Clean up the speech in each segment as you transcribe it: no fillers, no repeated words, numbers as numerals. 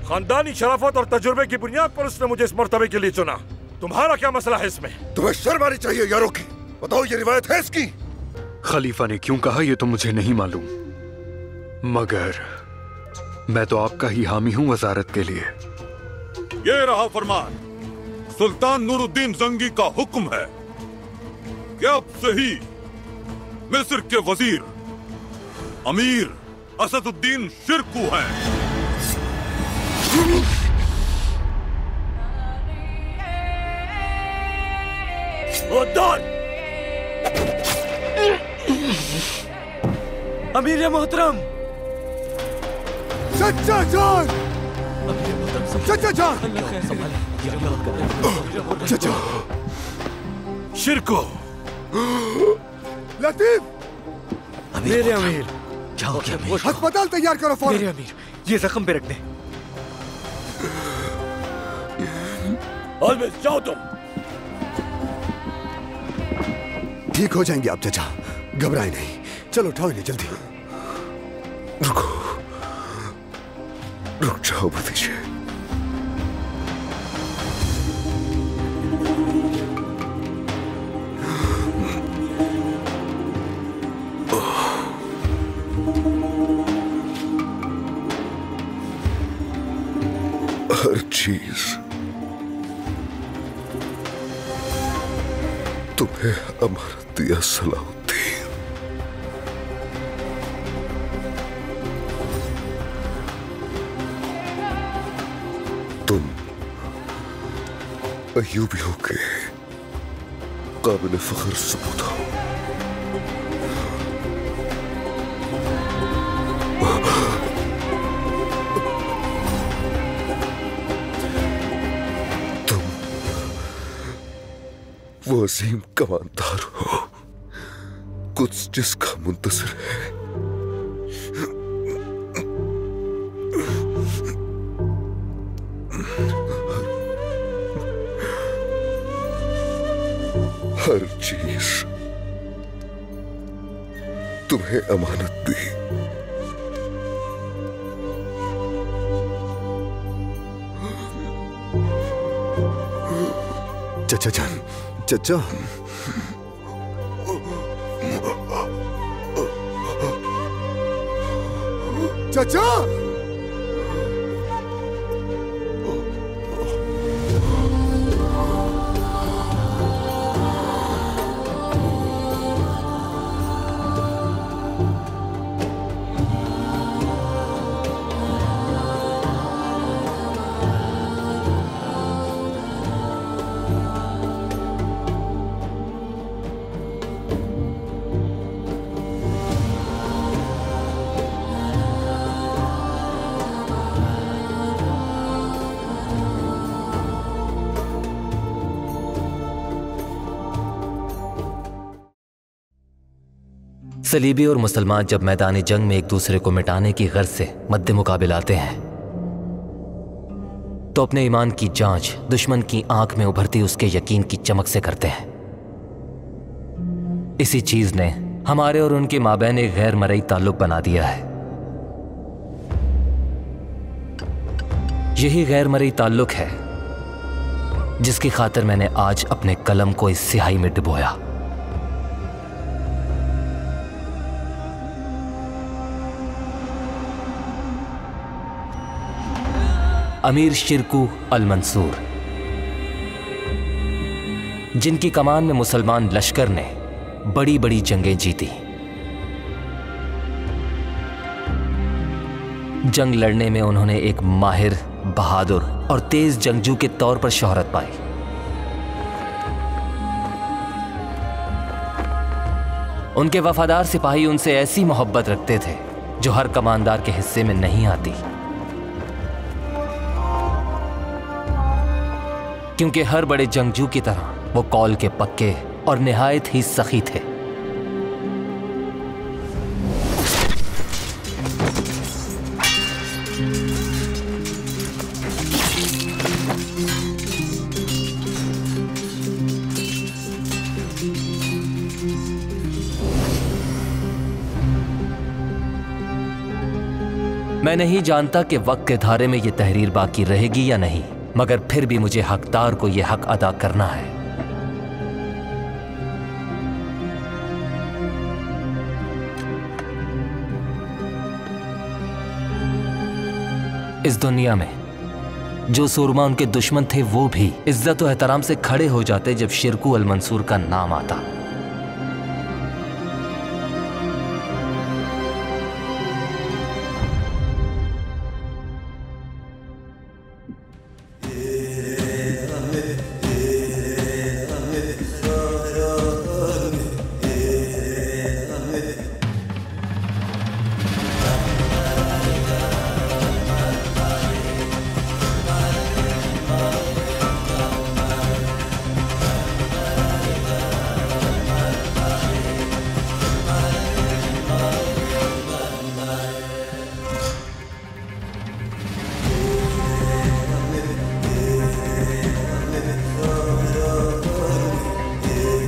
खानदानी शराफत और तजुर्बे की बुनियाद पर उसने मुझे इस मर्तबे के लिए चुना। तुम्हारा क्या मसला है इसमें? तुम्हें शर्म आनी चाहिए यारों की। बताओ ये रिवायत है इसकी? खलीफा ने क्यों कहा ये तो मुझे नहीं मालूम, मगर मैं तो आपका ही हामी हूं वजारत के लिए। ये रहा फरमान। सुल्तान नूरुद्दीन जंगी का हुक्म है कि अब से ही मिस्र के वजीर अमीर असदुद्दीन शिरकू हैं। अमीर मोहतरम। चचा जान, चचा जान, चचा शिरको। लतीफ, मेरे अमीर, जाओ क्या अस्पताल तैयार करो फौरन। मेरे अमीर, ये जख्म पे रख दे। अलविस, जाओ तुम। ठीक हो जाएंगे आप चचा, घबराए नहीं। चलो उठाओ इन्हें जल्दी। रुको, रुक जाओ भतीजे। हर चीज तुम्हें अमानत दिया सलाहुद्दीन। तुम अय्यूबियों के काबिल फख्र सबूत हो। वो अजीम कमानदार हो, कुछ जिसका मुंतज़िर है। हर चीज तुम्हें अमानत दी। चचा जान, चचा, चचा, सलीबी और मुसलमान जब मैदानी जंग में एक दूसरे को मिटाने की गर्ज से मद्दे मुकाबिल आते हैं तो अपने ईमान की जांच दुश्मन की आंख में उभरती उसके यकीन की चमक से करते हैं। इसी चीज ने हमारे और उनके माबैन एक गैर मरई ताल्लुक बना दिया है। यही गैर मरई ताल्लुक है जिसकी खातिर मैंने आज अपने कलम को इस स्याही में डुबोया। अमीर शिरकू अल मंसूर, जिनकी कमान में मुसलमान लश्कर ने बड़ी बड़ी जंगें जीती, जंग लड़ने में उन्होंने एक माहिर, बहादुर और तेज जंगजू के तौर पर शोहरत पाई। उनके वफादार सिपाही उनसे ऐसी मोहब्बत रखते थे जो हर कमांदार के हिस्से में नहीं आती, क्योंकि हर बड़े जंगजू की तरह वो कौल के पक्के और निहायत ही सखी थे। मैं नहीं जानता कि वक्त के धारे में ये तहरीर बाकी रहेगी या नहीं, मगर फिर भी मुझे हकदार को यह हक अदा करना है। इस दुनिया में जो सूरमा उनके दुश्मन थे वो भी इज्जत और एहतराम से खड़े हो जाते जब शिरकू अल मंसूर का नाम आता।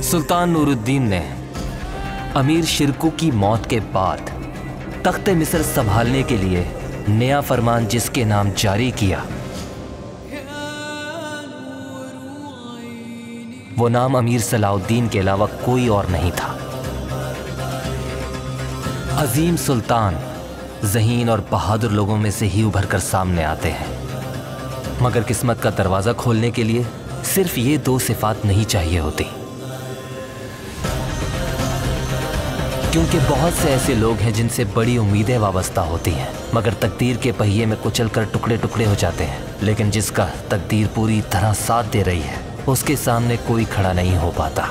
सुल्तान नूरुद्दीन ने अमीर शिरकू की मौत के बाद तख्ते मिस्र संभालने के लिए नया फरमान जिसके नाम जारी किया, वो नाम अमीर सलाउद्दीन के अलावा कोई और नहीं था। अजीम सुल्तान ज़हीन और बहादुर लोगों में से ही उभर कर सामने आते हैं, मगर किस्मत का दरवाज़ा खोलने के लिए सिर्फ ये दो सिफात नहीं चाहिए होती, क्योंकि बहुत से ऐसे लोग हैं जिनसे बड़ी उम्मीदें वाबस्ता होती हैं, मगर तकदीर के पहिए में कुचलकर टुकड़े टुकड़े हो जाते हैं। लेकिन जिसका तकदीर पूरी तरह साथ दे रही है उसके सामने कोई खड़ा नहीं हो पाता।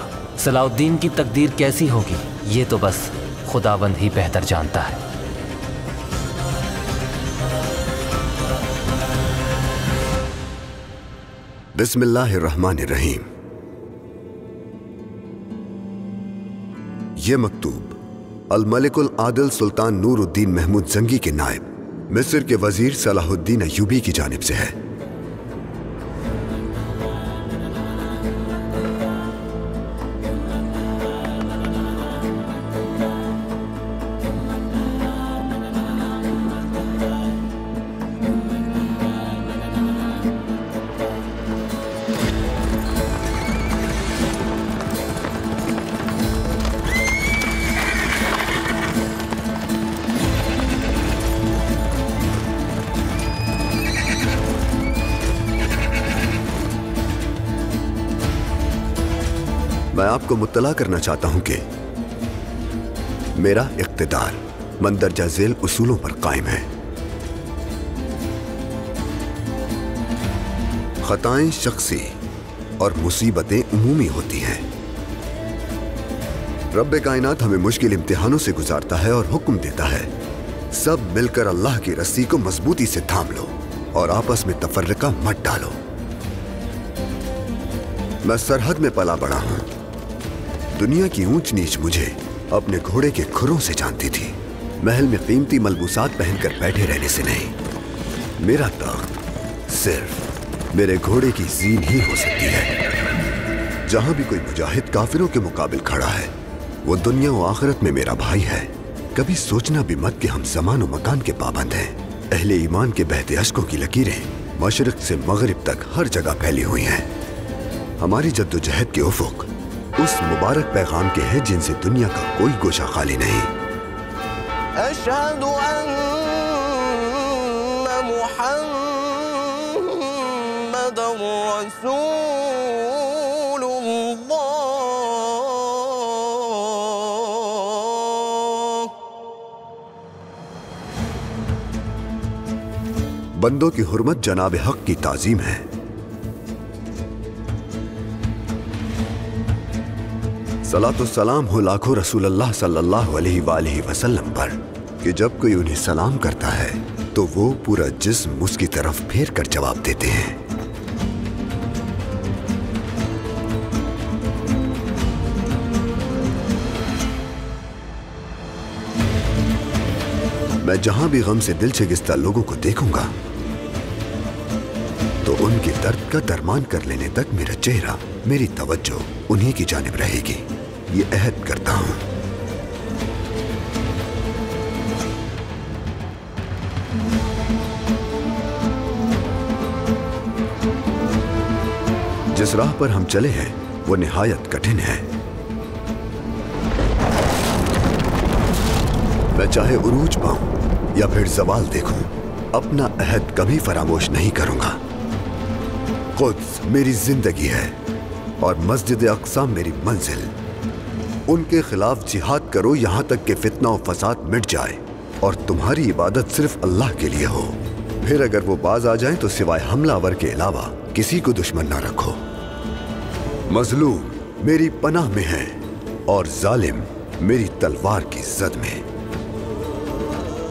सलाउद्दीन की तकदीर कैसी होगी ये तो बस खुदावंद ही बेहतर जानता है। बिस्मिल्लाहिर्रहमानिर्रहीम। ये मकतूब अल मलिकुल आदिल सुल्तान नूरुद्दीन महमूद जंगी के नायब मिस्र के वजीर सलाहुद्दीन अय्यूबी की जानिब से है। मैं आपको मुत्तला करना चाहता हूं कि मेरा इख्तिदार मंदरजा झेल उसूलों पर कायम है। खताएं शख्सी और मुसीबतें उमूमी होती हैं। रब्बे कायनात हमें मुश्किल इम्तिहानों से गुजारता है और हुक्म देता है, सब मिलकर अल्लाह की रस्सी को मजबूती से थाम लो और आपस में तफर्रका मत डालो। मैं सरहद में पला बड़ा हूं। दुनिया की ऊंच नीच मुझे अपने घोड़े के खुरों से जानती थी। महल में कीमती मलबूसात पहनकर बैठे रहने से नहीं, मेरा तख्त सिर्फ मेरे घोड़े की जीन ही हो सकती है। जहां भी कोई मुजाहिद काफिरों के मुकाबिल खड़ा है वो दुनिया और आखिरत में मेरा भाई है। कभी सोचना भी मत कि हम ज़मान और मकान के पाबंद हैं। अहले ईमान के बहते अश्कों की लकीरें मशरिक से मगरिब तक हर जगह फैली हुई हैं। हमारी जद्दोजहद के उफुक उस मुबारक पैगाम के हैं जिनसे दुनिया का कोई गोशा खाली नहीं। अशहदु अन्ना मुहम्मदर रसूलुल्लाह। बंदों की हुर्मत जनाब हक की ताजीम है। सलातो सलाम हो लाखों रसूलुल्लाह सल्लल्लाहु अलैहि वसल्लम पर कि जब कोई उन्हें सलाम करता है तो वो पूरा जिस्म उसकी तरफ फेर कर जवाब देते हैं। मैं जहां भी गम से दिल शिकस्ता लोगों को देखूंगा तो उनके दर्द का दरमान कर लेने तक मेरा चेहरा, मेरी तवज्जो उन्हीं की जानिब रहेगी। ये अहद करता हूं। जिस राह पर हम चले हैं वो निहायत कठिन है। मैं चाहे उरूज पाऊं या फिर जवाल देखूं, अपना अहद कभी फरामोश नहीं करूंगा। कुद्स मेरी जिंदगी है और मस्जिद अक्सा मेरी मंजिल। उनके खिलाफ जिहाद करो यहां तक कि फितना और फसाद मिट जाए और तुम्हारी इबादत सिर्फ अल्लाह के लिए हो। फिर अगर वो बाज आ जाएं तो सिवाय हमलावर के अलावा किसी को दुश्मन ना रखो। मजलूम मेरी पनाह में है और जालिम मेरी तलवार की जद में।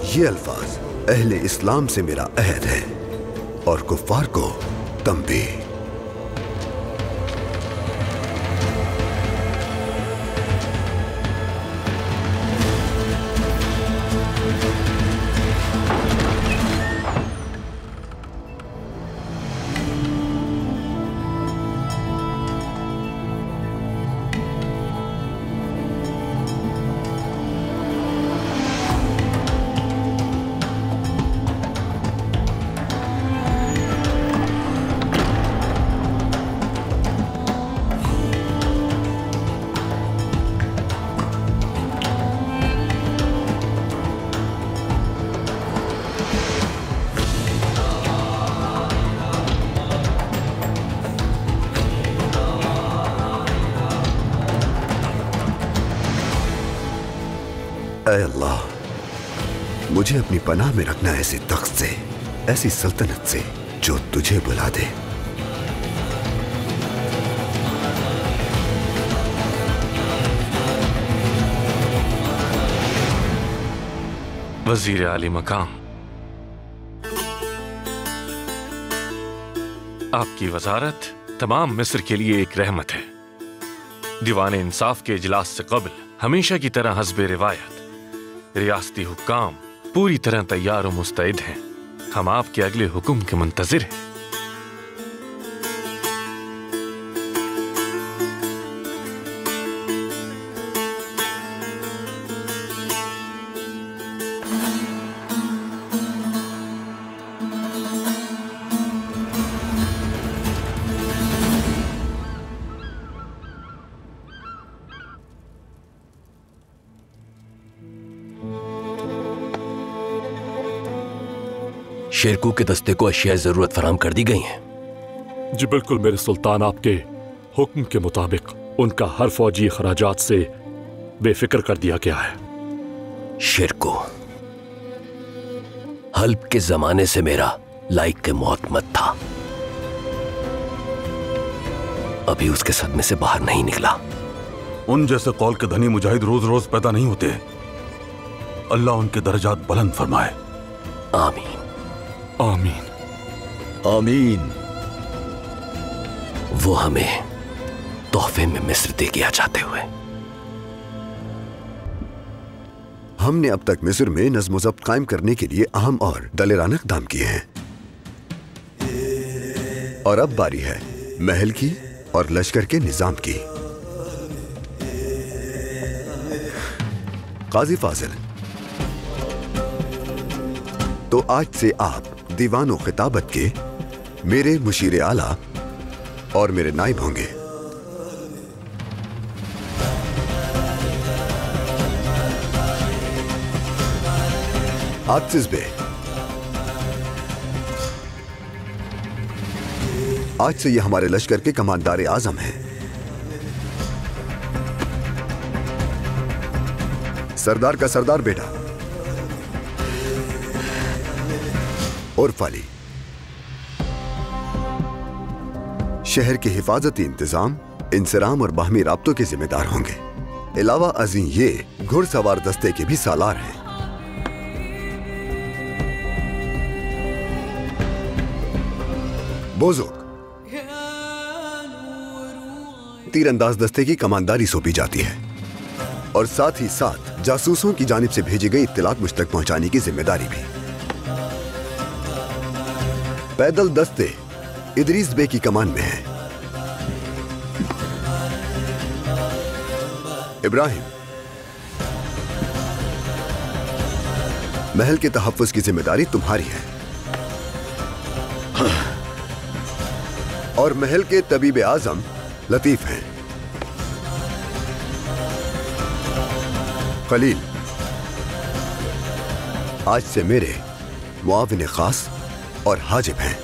ये अल्फाज अहले इस्लाम से मेरा अहद है और कुफ्फार को तंबीह। ऐ अल्लाह, मुझे अपनी पनाह में रखना ऐसे तख्त से, ऐसी सल्तनत से जो तुझे बुला दे। वजीर आली मकाम, आपकी वजारत तमाम मिस्र के लिए एक रहमत है। दीवान इंसाफ के इजलास से कबल हमेशा की तरह हस्बे रिवायत रियासती हुक्काम पूरी तरह तैयार और मुस्तैद हैं। हम आपके अगले हुक्म के मुंतजिर हैं। शेरकू के दस्ते को अशिया जरूरत फराम कर दी गई हैं। जी बिल्कुल मेरे सुल्तान, आपके हुक्म के मुताबिक उनका हर फौजी खराजात से बेफिक्र कर दिया गया है। शेरकू, हल्ब के जमाने से मेरा लाइक के मौत मत था, अभी उसके सदमे से बाहर नहीं निकला। उन जैसे कौल के धनी मुजाहिद रोज रोज पैदा नहीं होते। अल्लाह उनके दर्जात बुलंद फरमाए। आमीन आमीन आमीन। वो हमें तोहफे में मिस्र दे गया जाते हुए। हमने अब तक मिस्र में नज़्म ज़ब्त कायम करने के लिए अहम और दलेराना इक़दाम किए हैं और अब बारी है महल की और लश्कर के निजाम की। काजी फाजिल, तो आज से आप दीवान और खिताबत के मेरे मुशीर आला और मेरे नाइब होंगे। आतिश बे, आज से ये हमारे लश्कर के कमांडार आजम हैं। सरदार का सरदार बेटा उर्फ अली शहर के हिफाजती इंतजाम, इंसराम और बाहमी राब्तों के जिम्मेदार होंगे। अलावा अजीं ये घुड़सवार दस्ते के भी सालार हैं। बोजुक तीरंदाज दस्ते की कमांडारी सौंपी जाती है और साथ ही साथ जासूसों की जानिब से भेजी गई इत्तलात मुझ तक पहुंचाने की जिम्मेदारी भी। पैदल दस्ते इदरीस बे की कमान में है। इब्राहिम, महल के तहफ्फुज़ की जिम्मेदारी तुम्हारी है। और महल के तबीब आजम लतीफ हैं। खलील आज से मेरे मुआविन खास और हाजिब हैं।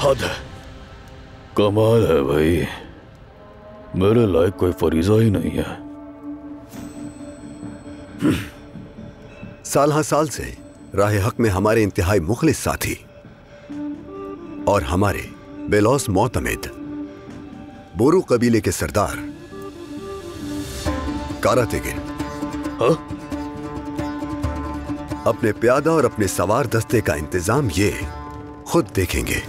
हद है, कमाल है भाई, मेरे लायक कोई फरीजा ही नहीं है। साल हाँ साल से राह हक में हमारे इंतहाई मुखलिस साथी और हमारे बेलौस मोतमिद बोरू कबीले के सरदार कारातेगिन अपने प्यादा और अपने सवार दस्ते का इंतजाम ये खुद देखेंगे।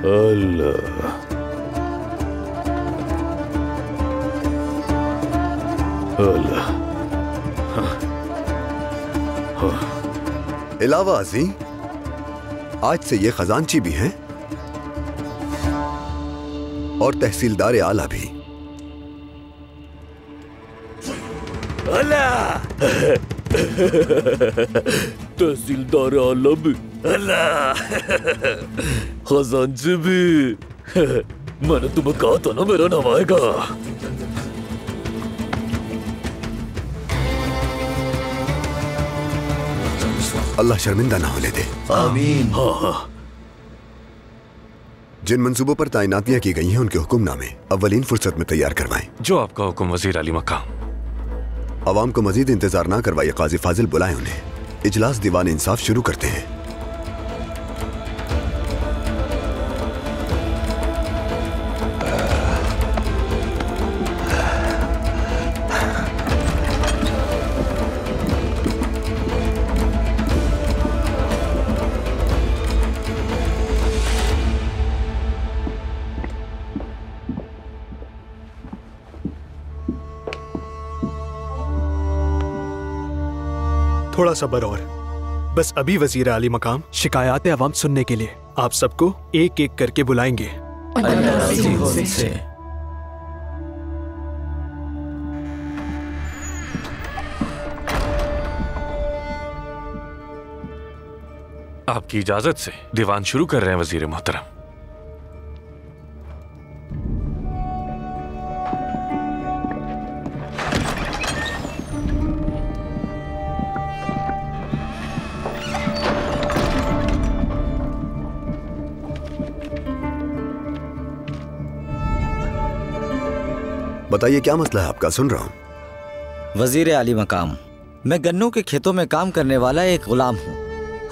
अल्लाह, अल्लाह। इलावा अजी, आज से ये खजांची भी हैं और तहसीलदार आला भी। तहसीलदार आला भी, खजांची भी। मैंने तुम्हें कहा था ना मेरा नाम आएगा। अल्लाह शर्मिंदा ना होने दे। आमीन। हाँ। जिन मंसूबों पर तैनातियां की गई हैं उनके हुक्मनामे अव्वलीन फुर्सत में तैयार करवाएं। जो आपका हुक्म वजीर अली मकाम। अवाम को मजीद इंतजार ना करवाइए, काजी फाजिल बुलाएं उन्हें। इजलास दीवान इंसाफ शुरू करते हैं। थोड़ा सब्र और बस अभी वजीर आली मकाम शिकायत अवाम सुनने के लिए आप सबको एक एक करके बुलाएंगे। आपकी इजाजत से दीवान शुरू कर रहे हैं वजीर मोहतरम। बताइए क्या मसला है आपका, सुन रहा हूं। वजीर आली मकाम, मैं गन्नों के खेतों में काम करने वाला एक गुलाम हूँ।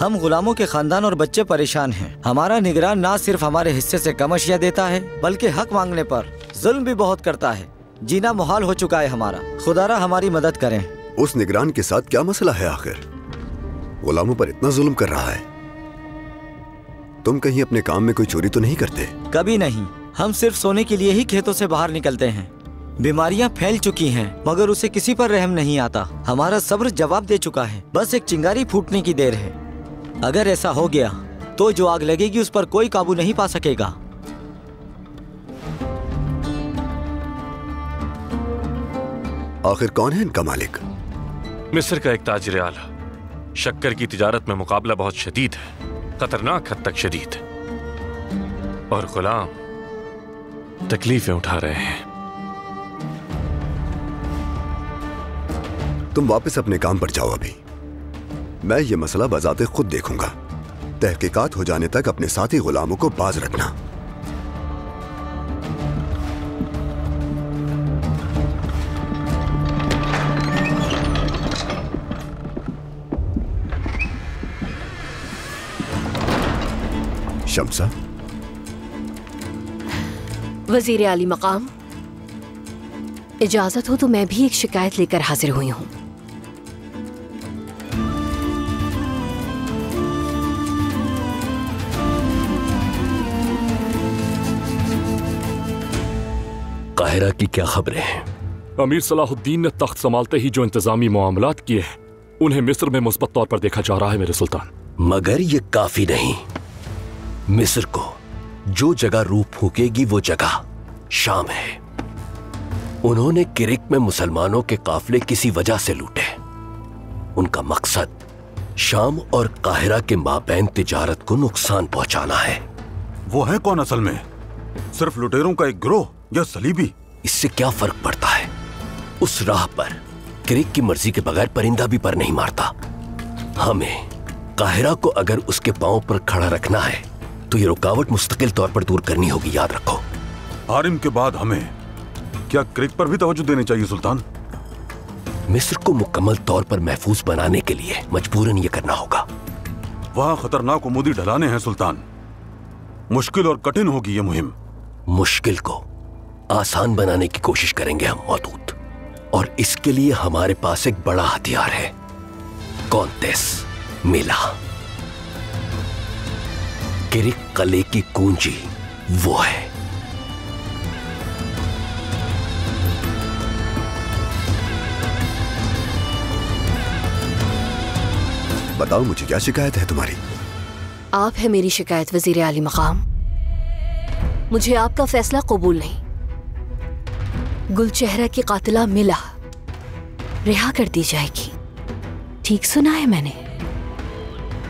हम गुलामों के खानदान और बच्चे परेशान हैं। हमारा निगरान ना सिर्फ हमारे हिस्से से कम अशिया देता है बल्कि हक मांगने पर जुल्म भी बहुत करता है। जीना मुहाल हो चुका है हमारा। खुदारा हमारी मदद करें। उस निगरान के साथ क्या मसला है आखिर? गुलामों पर इतना जुल्म कर रहा है। तुम कहीं अपने काम में कोई चोरी तो नहीं करते? कभी नहीं। हम सिर्फ सोने के लिए ही खेतों से बाहर निकलते हैं। बीमारियां फैल चुकी हैं मगर उसे किसी पर रहम नहीं आता। हमारा सब्र जवाब दे चुका है, बस एक चिंगारी फूटने की देर है। अगर ऐसा हो गया तो जो आग लगेगी उस पर कोई काबू नहीं पा सकेगा। आखिर कौन है इनका मालिक? मिस्र का एक ताजिर आला। शक्कर की तिजारत में मुकाबला बहुत शदीद है, खतरनाक हद तक शदीद, और गुलाम तकलीफें उठा रहे हैं। तुम वापस अपने काम पर जाओ। अभी मैं ये मसला बजाते खुद देखूंगा। तहकीकात हो जाने तक अपने साथी गुलामों को बाज रखना। शम्सा। वजीर आली मकाम, इजाजत हो तो मैं भी एक शिकायत लेकर हाजिर हुई हूँ। काहिरा की क्या खबरें हैं? अमीर सलाहुद्दीन ने तख्त संभालते ही जो इंतजामी मामलात किए हैं उन्हें मिस्र में मुस्बत तौर पर देखा जा रहा है मेरे सुल्तान। मगर ये काफी नहीं। मिस्र को जो जगह रूह फूकेगी वो जगह शाम है। उन्होंने किरिक में मुसलमानों के काफले किसी वजह से लूटे। उनका मकसद शाम और काहिरा के माबैन तिजारत को नुकसान पहुंचाना है। वो है कौन असल में? सिर्फ लुटेरों का एक गिरोह या सलीबी? इससे क्या फर्क पड़ता है? उस राह पर किरिक की मर्जी के बगैर परिंदा भी पर नहीं मारता। हमें काहिरा को अगर उसके पांव पर खड़ा रखना है तो ये रुकावट मुस्तकिल तौर पर दूर करनी होगी, याद रखो। हारिम के बाद हमें क्या किरिक पर भी तवज्जो देनी चाहिए सुल्तान? मिस्र को मुकम्मल तौर पर महफूज बनाने के लिए मजबूरन ये करना होगा। वहां खतरनाक उमूदी ढलाने हैं सुल्तान। मुश्किल और कठिन होगी ये मुहिम। मुश्किल को आसान बनाने की कोशिश करेंगे हम मौदूद, और इसके लिए हमारे पास एक बड़ा हथियार है, कॉन्तेस मिला। किरिक कले की कुंजी वो है। बताओ मुझे, क्या शिकायत है तुम्हारी? आप है मेरी शिकायत वजीर आली मकाम। मुझे आपका फैसला कबूल नहीं। गुलचेहरा की कातिला मिला रिहा कर दी जाएगी। ठीक सुना है मैंने?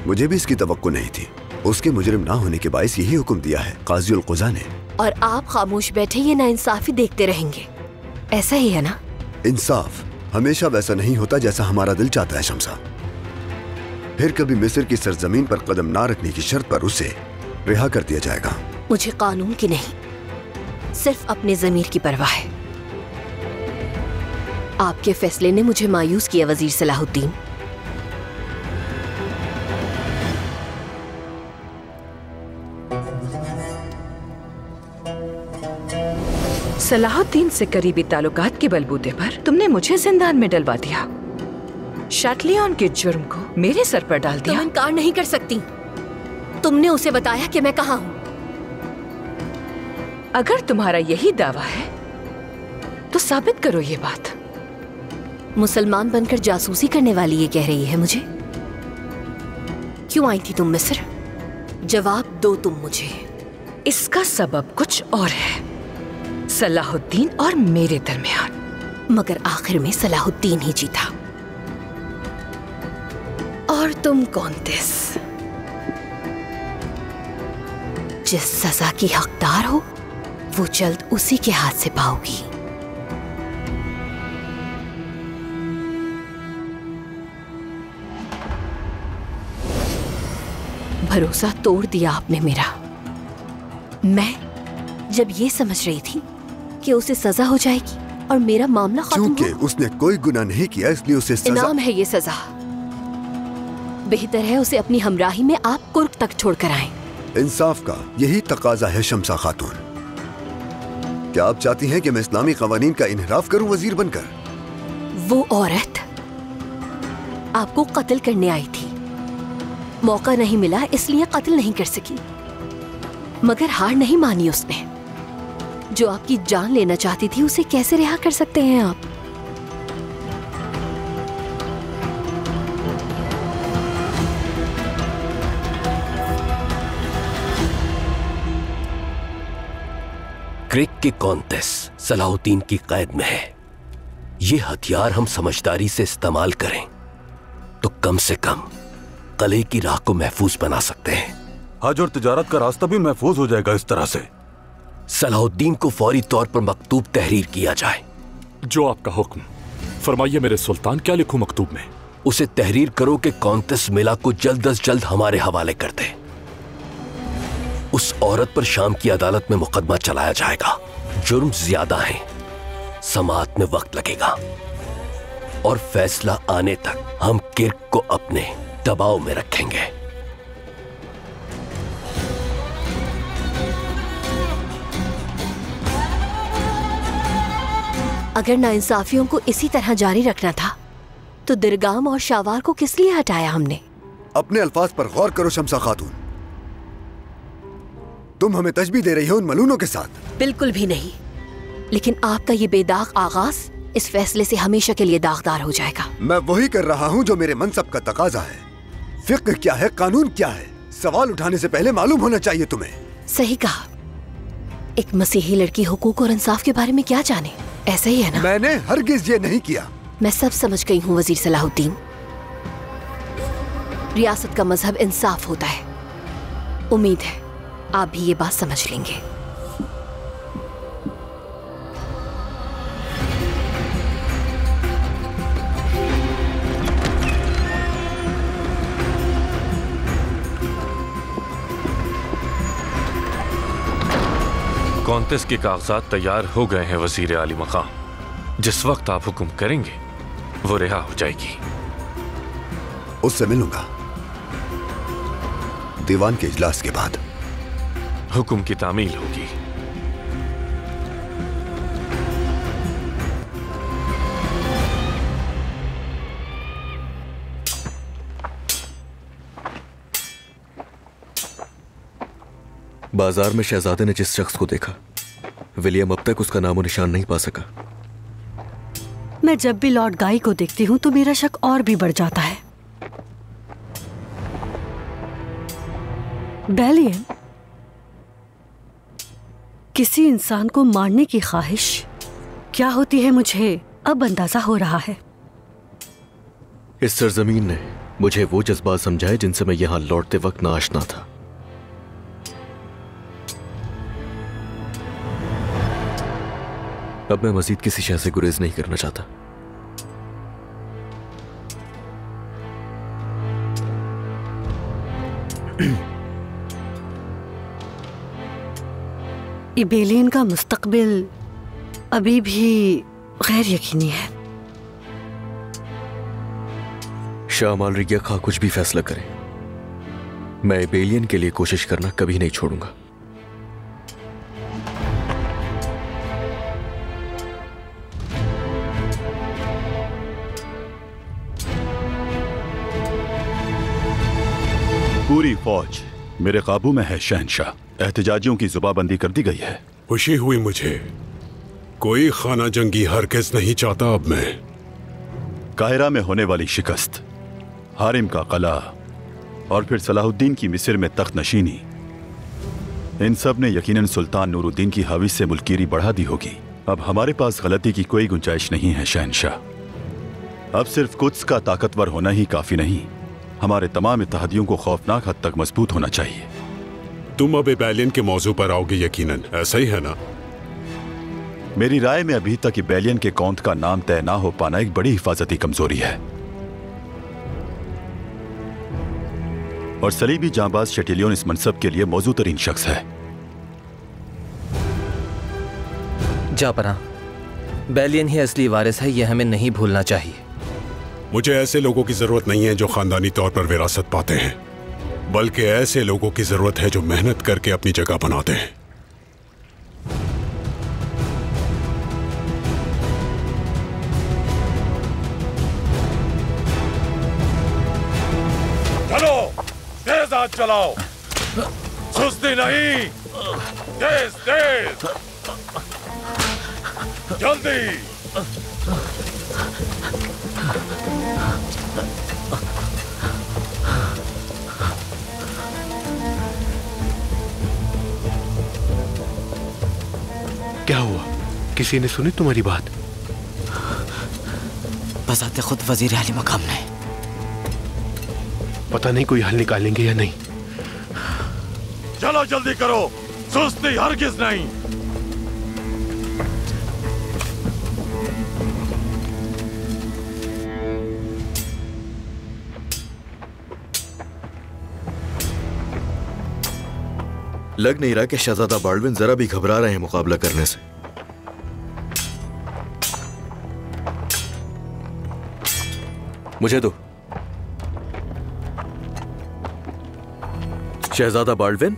मुझे भी इसकी तवक्को नहीं थी। उसके मुजरिम ना होने के बायस यही हुक्म दिया है काजी उल कुज़ा ने। और आप खामोश बैठे ये नाइंसाफी देखते रहेंगे, ऐसा ही है ना? इंसाफ हमेशा वैसा नहीं होता जैसा हमारा दिल चाहता है शमसा। फिर कभी मिस्र की सरजमीन पर कदम ना रखने की शर्त पर उसे रिहा कर दिया जाएगा। मुझे कानून की नहीं, सिर्फ अपने ज़मीर की परवाह है। आपके फैसले ने मुझे मायूस किया वजीर सलाहुद्दीन। सलाहुद्दीन से करीबी ताल्लुकात के बलबूते पर तुमने मुझे जिंदान में डलवा दिया। शाटलियन के जुर्म को मेरे सर पर डाल दिया। तुम इनकार नहीं कर सकती। तुमने उसे बताया कि मैं कहाँ हूँ। अगर तुम्हारा यही दावा है तो साबित करो ये बात। मुसलमान बनकर जासूसी करने वाली ये कह रही है मुझे। क्यों आई थी तुम मिस्र? जवाब दो तुम मुझे। इसका सबब कुछ और है, सलाहुद्दीन और मेरे दरमियान। मगर आखिर में सलाहुद्दीन ही जीता। और तुम कॉन्तेस जिस सजा की हकदार हो वो जल्द उसी के हाथ से पाओगी। भरोसा तोड़ दिया आपने मेरा। मैं जब ये समझ रही थी कि उसे सजा हो जाएगी और मेरा मामला खत्म हो। क्योंकि उसने कोई गुनाह नहीं किया इसलिए उसे सजा। इनाम है ये सजा। बेहतर है उसे अपनी हमराही में आप कुर्क तक छोड़कर आएं। इंसाफ का यही तकाजा है शमसा खातून। क्या आप चाहती हैं कि मैं इस्लामी कवानीन का इन्हिराफ करूं वजीर बनकर? वो औरत आपको कत्ल करने आई थी। मौका नहीं मिला इसलिए कत्ल नहीं कर सकी, मगर हार नहीं मानी उसने। जो आपकी जान लेना चाहती थी उसे कैसे रिहा कर सकते हैं आप? क्रिक के कॉन्तेस सलाहुद्दीन की कैद में है। ये हथियार हम समझदारी से इस्तेमाल करें तो कम से कम कले की राह को महफूज बना सकते हैं। हज और तिजारत का रास्ता भी महफूज हो जाएगा इस तरह से। सलाहुद्दीन को फौरी तौर पर मकतूब तहरीर किया जाए। जो आपका हुक्म। फरमाइए मेरे सुल्तान, क्या लिखूं मकतूब में? उसे तहरीर करो कि कॉन्तेस मिला को जल्द अज जल्द हमारे हवाले कर दे। उस औरत पर शाम की अदालत में मुकदमा चलाया जाएगा। जुर्म ज्यादा है, समाअत में वक्त लगेगा और फैसला आने तक हम किर्क को अपने दबाव में रखेंगे। अगर नाइंसाफियों को इसी तरह जारी रखना था तो दिरगाम और शावार को किस लिए हटाया हमने? अपने अल्फाज पर गौर करो शमसा खातून। तुम हमें तशबीह दे रही हो उन मलूनों के साथ। बिल्कुल भी नहीं, लेकिन आपका ये बेदाग आगाज इस फैसले से हमेशा के लिए दागदार हो जाएगा। मैं वही कर रहा हूँ जो मेरे मनसब का तकाजा है। फिक्र क्या है, कानून क्या है, सवाल उठाने से पहले मालूम होना चाहिए तुम्हें। सही कहा। एक मसीही लड़की हुकूक और इंसाफ के बारे में क्या जाने, ऐसा ही है ना? मैंने हरगिज ये नहीं किया। मैं सब समझ गई हूँ वजीर सलाहुद्दीन। रियासत का मजहब इंसाफ होता है। उम्मीद है आप भी ये बात समझ लेंगे। कॉन्टेस के कागजात तैयार हो गए हैं वजीर आली मकाम। जिस वक्त आप हुक्म करेंगे वो रिहा हो जाएगी। उससे मिलूंगा दीवान के इजलास के बाद। हुक्म की तामील होगी। बाजार में शहजादे ने जिस शख्स को देखा, विलियम अब तक उसका नामो निशान नहीं पा सका। मैं जब भी लॉर्ड गाई को देखती हूँ तो मेरा शक और भी बढ़ जाता है। बेलियन, किसी इंसान को मारने की ख्वाहिश क्या होती है मुझे अब अंदाजा हो रहा है। इस सरजमीन ने मुझे वो जज्बात समझाए जिनसे मैं यहां लौटते वक्त नाआशना था। अब मैं मजीद किसी शय से गुरेज नहीं करना चाहता। इबेलियन का मुस्तकबिल अभी भी गैर यकीनी है। शाह मालरिया खां कुछ भी फैसला करे, मैं इबेलियन के लिए कोशिश करना कभी नहीं छोड़ूंगा। पूरी फौज मेरे काबू में है शहंशाह। एहतजाजियों की जुबाबंदी कर दी गई है। खुशी हुई मुझे। कोई खाना जंगी हरगिज़ नहीं चाहता अब मैं। काहिरा में होने वाली शिकस्त, हारिम का कला और फिर सलाहुद्दीन की मिस्र में तख्त नशीनी, इन सब ने यकीनन सुल्तान नूरुद्दीन की हवीस से मुल्कीरी बढ़ा दी होगी। अब हमारे पास गलती की कोई गुंजाइश नहीं है शहंशाह। अब सिर्फ कुद्स का ताकतवर होना ही काफी नहीं, हमारे तमाम इत्तेहादियों को खौफनाक हद तक मजबूत होना चाहिए। तुम अब इबेलियन के मौजू पर आओगे यकीनन, ऐसा ही है ना? मेरी राय में अभी तक इबेलियन के कौंत का नाम तय ना हो पाना एक बड़ी हिफाजती कमजोरी है। और सलीबी जांबाज शेटिलियन इस मनसब के लिए मौजू तरीन शख्स है। जापना, बेलियन ही असली वारिस है, यह हमें नहीं भूलना चाहिए। मुझे ऐसे लोगों की जरूरत नहीं है जो खानदानी तौर पर विरासत पाते हैं, बल्कि ऐसे लोगों की जरूरत है जो मेहनत करके अपनी जगह बनाते हैं। चलो, तेज हाथ चलाओ, सुस्ती नहीं, तेज तेज, जल्दी। क्या हुआ? किसी ने सुनी तुम्हारी बात? बजाते खुद वजीर आली मकाम ने। पता नहीं कोई हल निकालेंगे या नहीं। चलो जल्दी करो, सुस्ती हरगिज नहीं। लग नहीं रहा कि शहजादा बाल्डविन जरा भी घबरा रहे हैं मुकाबला करने से। मुझे दो। शहजादा बाल्डविन,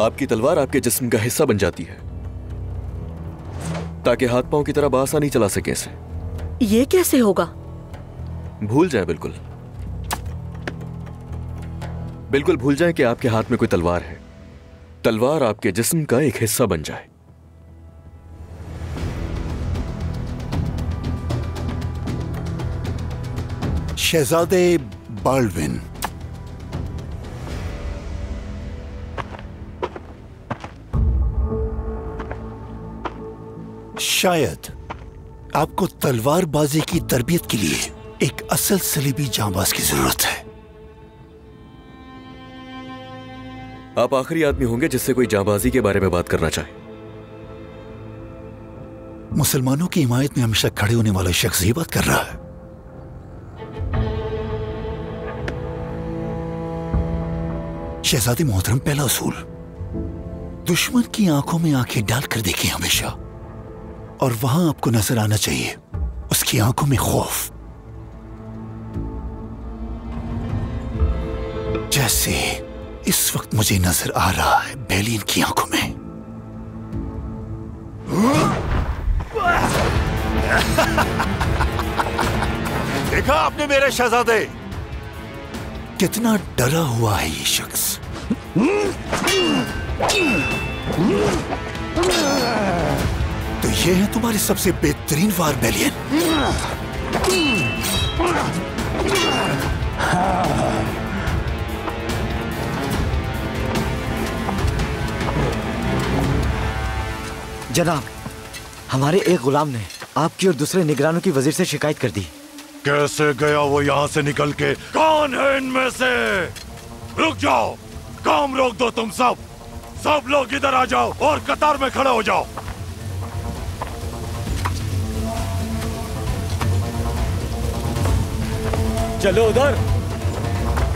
आपकी तलवार आपके जिस्म का हिस्सा बन जाती है ताकि हाथ पांव की तरह बआसानी चला सके इसे। ये कैसे होगा? भूल जाए, बिल्कुल बिल्कुल भूल जाए कि आपके हाथ में कोई तलवार है। तलवार आपके जिस्म का एक हिस्सा बन जाए। शहजादे बाल्डविन, शायद आपको तलवारबाजी की तरबियत के लिए एक असल सलीबी जांबाज की जरूरत है। आप आखिरी आदमी होंगे जिससे कोई जांबाजी के बारे में बात करना चाहे। मुसलमानों की हिमायत में हमेशा खड़े होने वाला शख्स ये बात कर रहा है। शहजादी मोहतरम, पहला उसूल, दुश्मन की आंखों में आंखें डालकर देखें हमेशा, और वहां आपको नजर आना चाहिए उसकी आंखों में खौफ, जैसे इस वक्त मुझे नजर आ रहा है बेलियन की आंखों में। देखा आपने मेरे शहजादे, कितना डरा हुआ है ये शख्स। तो ये है तुम्हारे सबसे बेहतरीन वार बेलियन। जनाब, हमारे एक गुलाम ने आपकी और दूसरे निगरानों की वजीर से शिकायत कर दी। कैसे गया वो यहाँ से निकल के? कौन है इनमें से? रुक जाओ, काम रोक दो तुम सब। सब लोग इधर आ जाओ और कतार में खड़े हो जाओ। चलो उधर,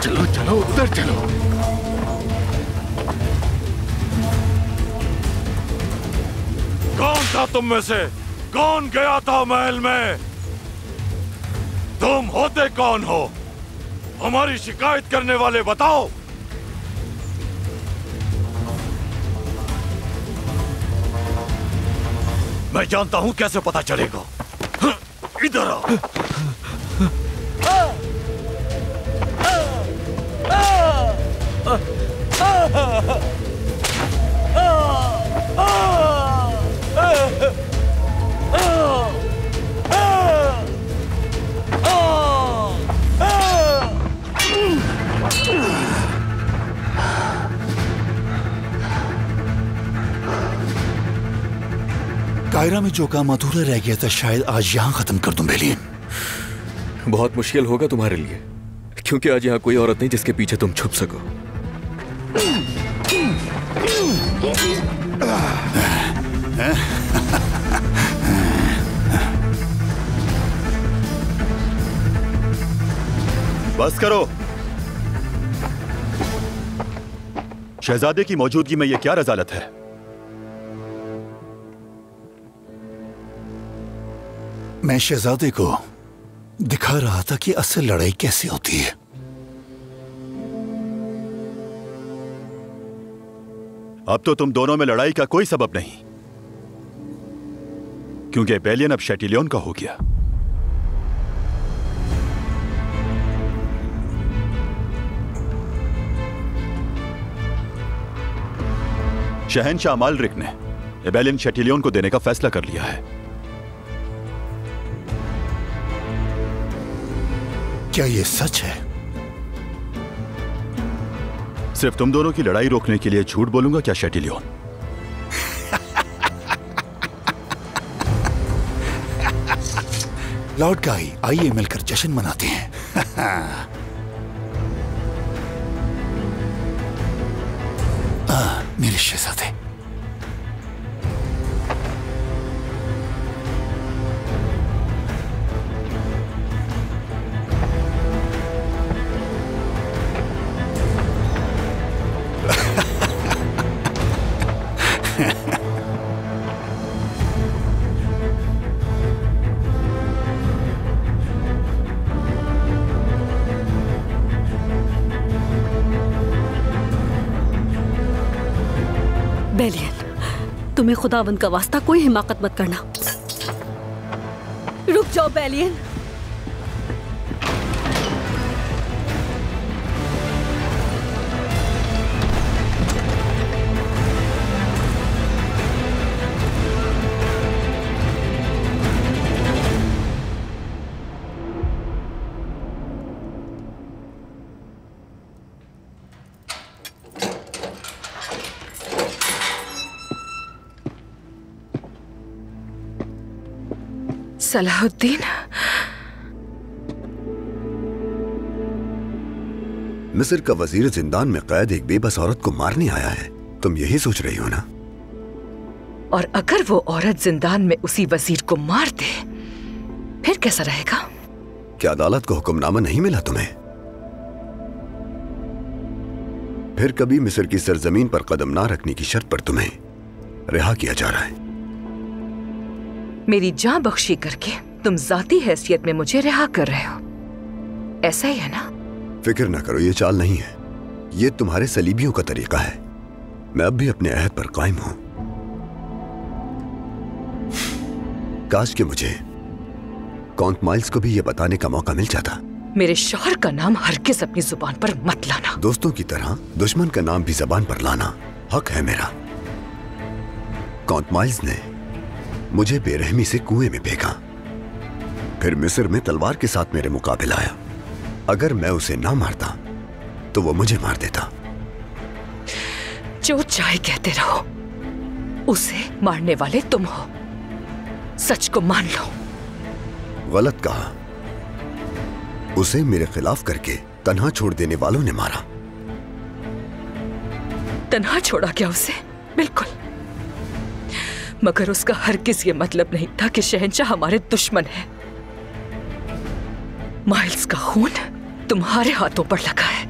चलो चलो उधर चलो। कौन था तुम में से? कौन गया था महल में? तुम होते कौन हो? हमारी शिकायत करने वाले बताओ। मैं जानता हूं कैसे पता चलेगा। इधर आओ। कायरा में जो काम अधूरा रह गया था शायद आज यहां खत्म कर दूं बेलियन। बहुत मुश्किल होगा तुम्हारे लिए, क्योंकि आज यहाँ कोई औरत नहीं जिसके पीछे तुम छुप सको। बस करो। शहजादे की मौजूदगी में यह क्या रजालत है? मैं शहजादे को दिखा रहा था कि असल लड़ाई कैसे होती है। अब तो तुम दोनों में लड़ाई का कोई सबब नहीं, क्योंकि बेलियन अब शैटिलियन का हो गया। शहनशाह मालरिक ने एबेलियन शैटिलियन को देने का फैसला कर लिया है। क्या ये सच है? सिर्फ तुम दोनों की लड़ाई रोकने के लिए झूठ बोलूंगा क्या शैटिलियन? लॉर्ड गाई, आइए मिलकर जश्न मनाते हैं। मेरे शहजादे। बेलियन, तुम्हें खुदावंद का वास्ता कोई हिमाकत मत करना। रुक जाओ बेलियन। सलाहुद्दीन, मिस्र का वजीर जिंदान में कैद एक बेबस औरत को मारने आया है। तुम यही सोच रही हो ना? और अगर वो औरत जिंदान में उसी वजीर को मार दे फिर कैसा रहेगा? क्या अदालत को हुक्मनामा नहीं मिला तुम्हें? फिर कभी मिस्र की सरजमीन पर कदम ना रखने की शर्त पर तुम्हें रिहा किया जा रहा है। मेरी जान बख्शी करके तुम जाती हैसियत में मुझे रिहा कर रहे हो, ऐसा ही है ना? फिक्र ना करो, ये चाल नहीं है, ये तुम्हारे सलीबियों का तरीका है। मैं अब भी अपने अहद पर कायम हूं। काश कि मुझे काउंट माइल्स को भी ये बताने का मौका मिल जाता। मेरे शौहर का नाम हरगिज़ अपनी जुबान पर मत लाना। दोस्तों की तरह दुश्मन का नाम भी जबान पर लाना हक है मेरा। काउंट माइल्स ने मुझे बेरहमी से कुएं में फेंका, फिर मिस्र में तलवार के साथ मेरे मुकाबले आया। अगर मैं उसे ना मारता तो वो मुझे मार देता। जो चाहे कहते रहो, उसे मारने वाले तुम हो। सच को मान लो। गलत कहा। उसे मेरे खिलाफ करके तन्हा छोड़ देने वालों ने मारा। तन्हा छोड़ा क्या उसे? बिल्कुल, मगर उसका हरगिज़ ये मतलब नहीं था कि शहंशाह हमारे दुश्मन है। माइल्स का खून तुम्हारे हाथों पर लगा है।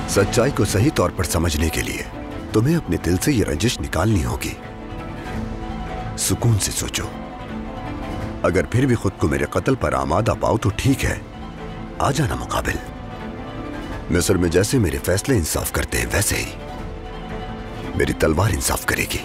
सच्चाई को सही तौर पर समझने के लिए तुम्हें अपने दिल से ये रंजिश निकालनी होगी। सुकून से सोचो। अगर फिर भी खुद को मेरे कत्ल पर आमादा पाओ तो ठीक है, आ जाना मुकाबिल। मिस्र में जैसे मेरे फैसले इंसाफ करते हैं वैसे ही मेरी तलवार इंसाफ करेगी।